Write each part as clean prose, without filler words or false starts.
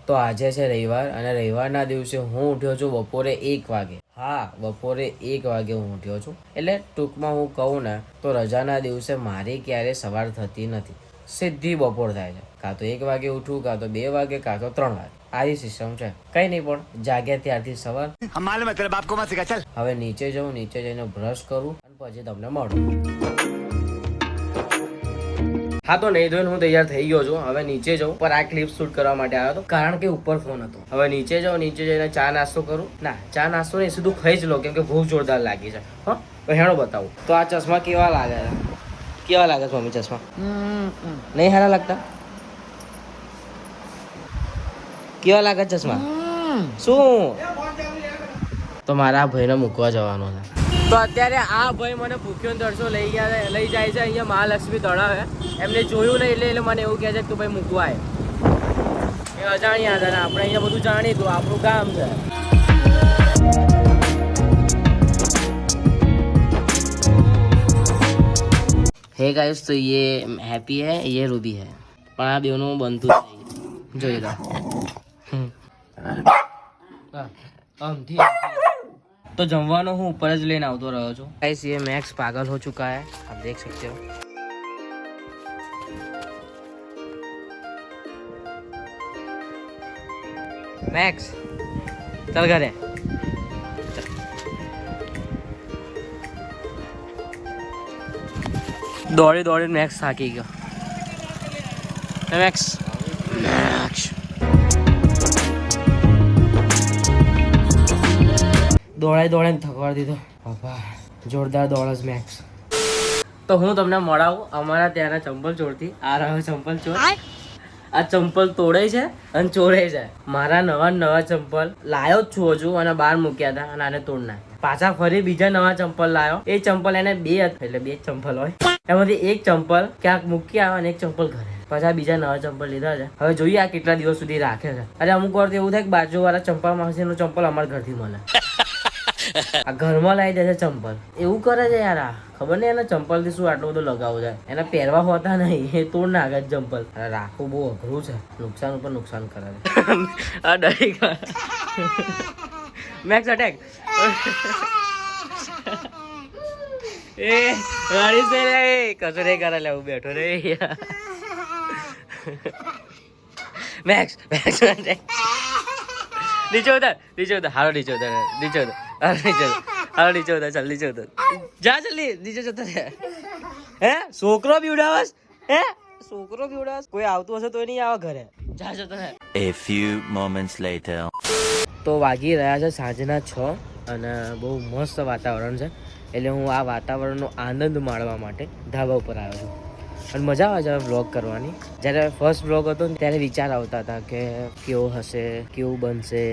તો આજે છે રવિવાર અને રવિવારના દિવસે હું ઉઠ્યો છું બપોરે 1 વાગે. હા, બપોરે 1 વાગે હું ઉઠ્યો છું. એટલે ટૂંકમાં હું કહું ને તો રજાના દિવસે મારી ક્યારે સવાર થતી નથી, સીધી બપોર થાય છે. કાં તો 1 વાગે ઉઠું, કાં તો 2 વાગે, કાં તો 3 વાગે. આવી સિસ્ટમ છે. કઈ નહીં, પણ જાગ્યા ત્યારથી સવાર. હવે નીચે જાઉં, નીચે જઈને બ્રશ કરું અને પછી તમને મળું. હા, તો નહીં ધોઈને હું તૈયાર થઈ ગયો છું. હવે નીચે જાઉં, પર આ ક્લિપ શૂટ કરવા માટે આવ્યો હતો કારણ કે ઉપર ફોન હતો. હવે નીચે જાઉં, નીચે જઈને ચા નાસ્તો કરું. ના, ચા નાસ્તો નહીં, સીધું ખાઈ જ લો, કેમ કે ભૂખ જોરદાર લાગી છે. હા, તો હેણો બતાવું. તો આ ચશ્મા કેવા લાગે છે? કેવા લાગે છે મમ્મી ચશ્મા? નહીં સારા લાગતા? કેવા લાગે ચશ્મા? શું? તો મારા ભાઈને મૂકવા જવાનો છે. તો અત્યારે આ ભાઈ મને ભૂખ્યો તરસો લઈ જાય છે અહીંયા મહાલક્ષ્મી તળાવે. એમને જોયું નહીં એટલે મને એવું કહે છે કે તું ભાઈ મૂકવા આવે. એ અજાણ્યા હતા ને આપણે અહીંયા બધું જાણીતું, આપણું કામ છે. હે ગાઈસ, તો ये हैप्पी है, ये रूबी है, પણ આ બેનું બનતું જોઈ લો. तो जमवानो हूँ ऊपर ज लेने आवतो रहो छो. गाइस, ये मैक्स पागल हो चुका है, आप देख सकते हो. मैक्स चल घरे. दौड़ी दौड़ी मैक्स થાકી ગયો. मैक्स मैक्स દોડાઈ દોડાઈને થકવાડી દીધો. બાપા, જોરદાર દોડસ મેક્સ. તો હું તમને મળાવું અમારા ત્યાંના ચંપલ ચોરથી. આ રહ્યો ચંપલ ચોર. આ ચંપલ તોડે છે અને ચોરે છે. મારા નવા ચંપલ લાયો જ છું હજુ અને બહાર મૂક્યા હતા અને આને તોડ નાખ્યા. પાછા ફરી બીજા નવા ચંપલ લાયો. એ ચંપલ એને બે એટલે બે ચંપલ હોય, એમાંથી એક ચંપલ ક્યાંક મૂકી આવ્યો અને એક ચંપલ ઘરે. પાછા બીજા નવા ચંપલ લીધા છે. હવે જોઈએ આ કેટલા દિવસ સુધી રાખે છે. અરે અમુક વાર તો એવું થાય કે બાજુવાળા ચંપા માસીનું ચંપલ અમારા ઘરથી મળે. આ ઘરમાં લાવી દે છે ચંપલ. એવું કરે છે યાર. આ ખબર નહીં એને ચંપલ થી શું આટલો બધો લગાવ છે. એને પહેરવા હોતા નહીં, એ તોડ નાખે ચંપલ. રાખવું બહુ અઘરું છે, નુકસાન ઉપર નુકસાન કરે છે. આ ડરી ગયા. Max attack. એ ગાડી છે રે, કશું નહીં કરે લેવું બેઠો રે. મેક્સ મેક્સ અટેક. નીચે ઉતર હારો, નીચે ઉતર હારો, નીચે ઉતર ચાલ, નીચે ઉતર જા, જલ્દી નીચે જતો રે. હે છોકરો બીવડાવસ? હે છોકરો બીવડાવસ? કોઈ આવતું હશે તો નહીં આવે ઘરે. જા જતો રે. A few moments later. તો વાગી રહ્યા છે સાંજના 6 અને બહુ મસ્ત વાતાવરણ છે. એટલે હું આ વાતાવરણનો આનંદ માણવા માટે ધાબા ઉપર આવ્યો છું અને મજા આવે છે વ્લોગ કરવાની. જ્યારે ફર્સ્ટ વ્લોગ હતો ને ત્યારે વિચાર આવતા હતા કે કેવો હશે, કેવું બનશે,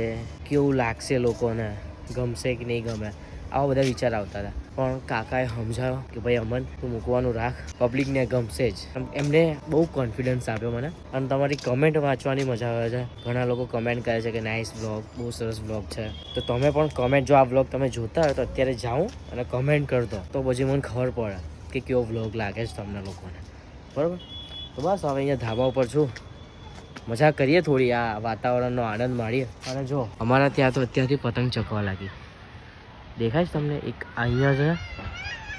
કેવું લાગશે, લોકોને ગમશે કે નહીં ગમે, આવા બધા વિચાર આવતા હતા. પણ કાકાએ સમજાવ્યો કે ભાઈ અમન, તું મૂકવાનું રાખ, પબ્લિકને ગમશે જ. એમને બહુ કોન્ફિડન્સ આપ્યો મને. અને તમારી કમેન્ટ વાંચવાની મજા આવે છે. ઘણા લોકો કમેન્ટ કરે છે કે નાઇસ વ્લોગ, બહુ સરસ વ્લોગ છે. તો તમે પણ કમેન્ટ, જો આ વ્લોગ તમે જોતા હોય તો અત્યારે જાઓ અને કમેન્ટ કરતો, તો પછી મને ખબર પડે કે કેવો વ્લોગ લાગે છે તમને લોકોને. બરાબર? તો બસ હવે અહીંયા ધાબા ઉપર છું, મજા કરીએ થોડી, આ વાતાવરણનો આનંદ માણીએ. અને જો અમારા ત્યાં તો અત્યારથી પતંગ ચકવા લાગી. દેખાય છે તમને? એક અહીંયા છે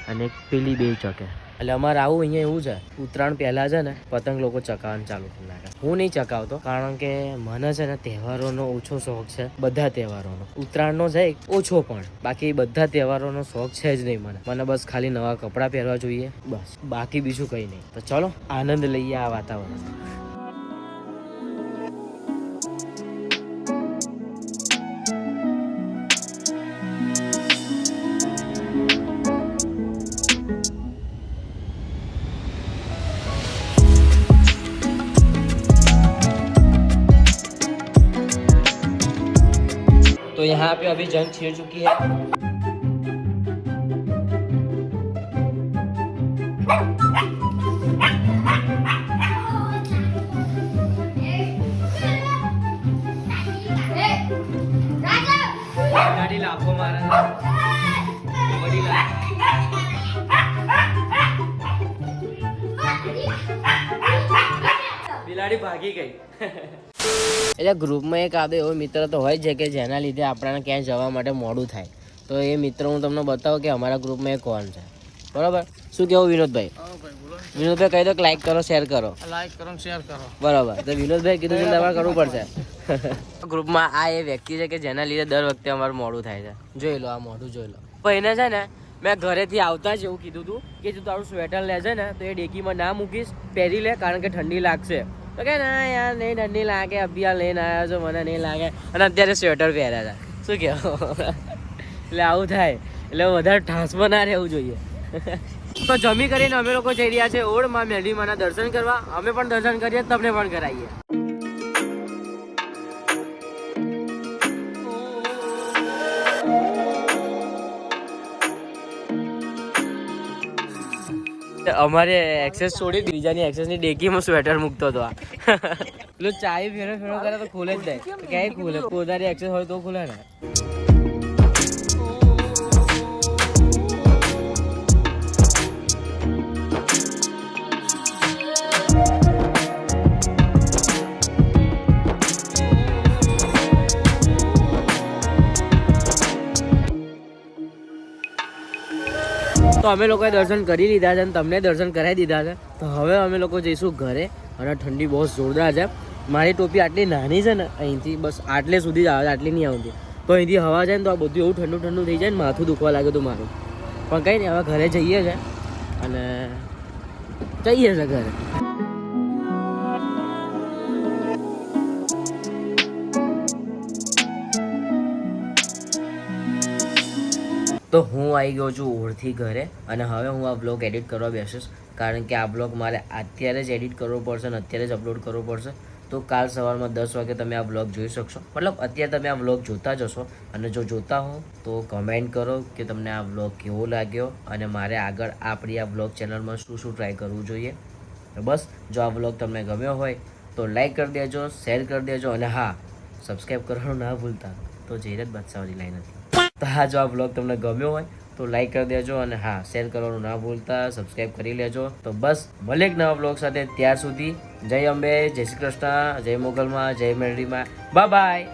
અને એક પેલી બે ચકે. એટલે અમારે આવું અહીંયા એવું છે, ઉત્તરાયણ પહેલાં છે ને પતંગ લોકો ચકાવવાનું ચાલુ કરી નાખે. હું નહીં ચકાવતો કારણ કે મને છે ને તહેવારોનો ઓછો શોખ છે. બધા તહેવારોનો, ઉત્તરાયણનો છે ઓછો, પણ બાકી બધા તહેવારોનો શોખ છે જ નહીં મને બસ ખાલી નવા કપડાં પહેરવા જોઈએ, બસ. બાકી બીજું કંઈ નહીં. તો ચલો આનંદ લઈએ આ વાતાવરણ. तो यहाँ पे अभी जंग छिड़ चुकी है. गाड़ी लाखों मारा बड़ी બિલાડી ભાગી ગઈ. એટલે ગ્રુપમાં એક આદો એવો મિત્ર તો હોય છે કે જેના લીધે આપણને ક્યાંય જવા માટે મોડું થાય. તો એ મિત્ર હું તમને બતાવું કે અમારા ગ્રુપમાં એ કોણ છે. બરાબર, શું કહેવું વિનોદભાઈ? વિનોદભાઈ કહી દો કે લાઈક કરો, શેર કરો. લાઈક કરો, શેર કરો. બરાબર, તો વિનોદભાઈ કીધું છે તમારે કરવું પડશે. ગ્રુપમાં આ એ વ્યક્તિ છે કે જેના લીધે દર વખતે અમારું મોડું થાય છે. જોઈ લો, આ મોઢું જોઈ લો. પણ એને છે ને મેં ઘરેથી આવતા જ એવું કીધું હતું કે તું તારું સ્વેટર લેજે ને તો એ ડેકીમાં ના મૂકીશ, પહેરી લે, કારણ કે ઠંડી લાગશે. તો કે ના યાર નહીં ઠંડી લાગે, અભિયા લઈને આવ્યા છો, મને નહીં લાગે. અને અત્યારે સ્વેટર પહેર્યા હતા. શું કહેવું? એટલે આવું થાય, એટલે વધારે ઠાસમાં ના રહેવું જોઈએ. તો જમી કરીને અમે લોકો જઈ રહ્યા છે ઓળ માં મેરડીમાના દર્શન કરવા. અમે પણ દર્શન કરીએ, તમને પણ કરાવીએ. અમારે એક્સેસ છોડી બીજાની એક્સેસની ડેકીમાં સ્વેટર મૂકતો હતો. આ પેલું ચાવી ફેરો ફેરો કરે તો ખુલે જ જાય. ક્યાંય ખુલે, પોતાની એક્સેસ હોય તો ખુલે ને. તો અમે લોકોએ દર્શન કરી લીધા છે અને તમને દર્શન કરાવી દીધા છે. તો હવે અમે લોકો જઈશું ઘરે. અને ઠંડી બહુ જોરદાર છે. મારી ટોપી આટલી નાની છે ને, અહીંથી બસ આટલે સુધી જ આવે, આટલી નહીં આવતી. તો અહીંથી હવા જાય ને તો આ બધું એવું ઠંડુ ઠંડુ થઈ જાય ને, માથું દુખવા લાગે તો મારું. પણ કંઈ નહીં, હવે ઘરે જઈએ છે અને જઈએ છે ઘરે. તો હું આવી ગયો છું ઓળથી ઘરે અને હવે હું આ બ્લોગ એડિટ કરવા બેસીશ, કારણ કે આ બ્લોગ મારે અત્યારે જ એડિટ કરવો પડશે અને અત્યારે જ અપલોડ કરવો પડશે. તો કાલ સવારમાં 10 વાગે તમે આ બ્લોગ જોઈ શકશો. મતલબ અત્યારે તમે આ બ્લોગ જોતા જશો અને જો જોતા હો તો કમેન્ટ કરો કે તમને આ બ્લોગ કેવો લાગ્યો અને મારે આગળ આપણી આ બ્લોગ ચેનલમાં શું શું ટ્રાય કરવું જોઈએ. બસ, જો આ બ્લોગ તમને ગમ્યો હોય તો લાઈક કરી દેજો, શેર કરી દેજો અને હા, સબસ્ક્રાઈબ કરવાનું ના ભૂલતા. તો જયરત બાદશાહની લાઈન હતી. તો હા, જો આ બ્લોગ તમને ગમ્યો હોય તો લાઈક કરી દેજો અને હા, શેર કરવાનું ના ભૂલતા, સબસ્ક્રાઈબ કરી લેજો. તો બસ, મળે એક નવા બ્લોગ સાથે. ત્યાર સુધી જય અંબે, જય શ્રી કૃષ્ણ, જય મોગલમાં, જય મેરડીમાં. Bye bye.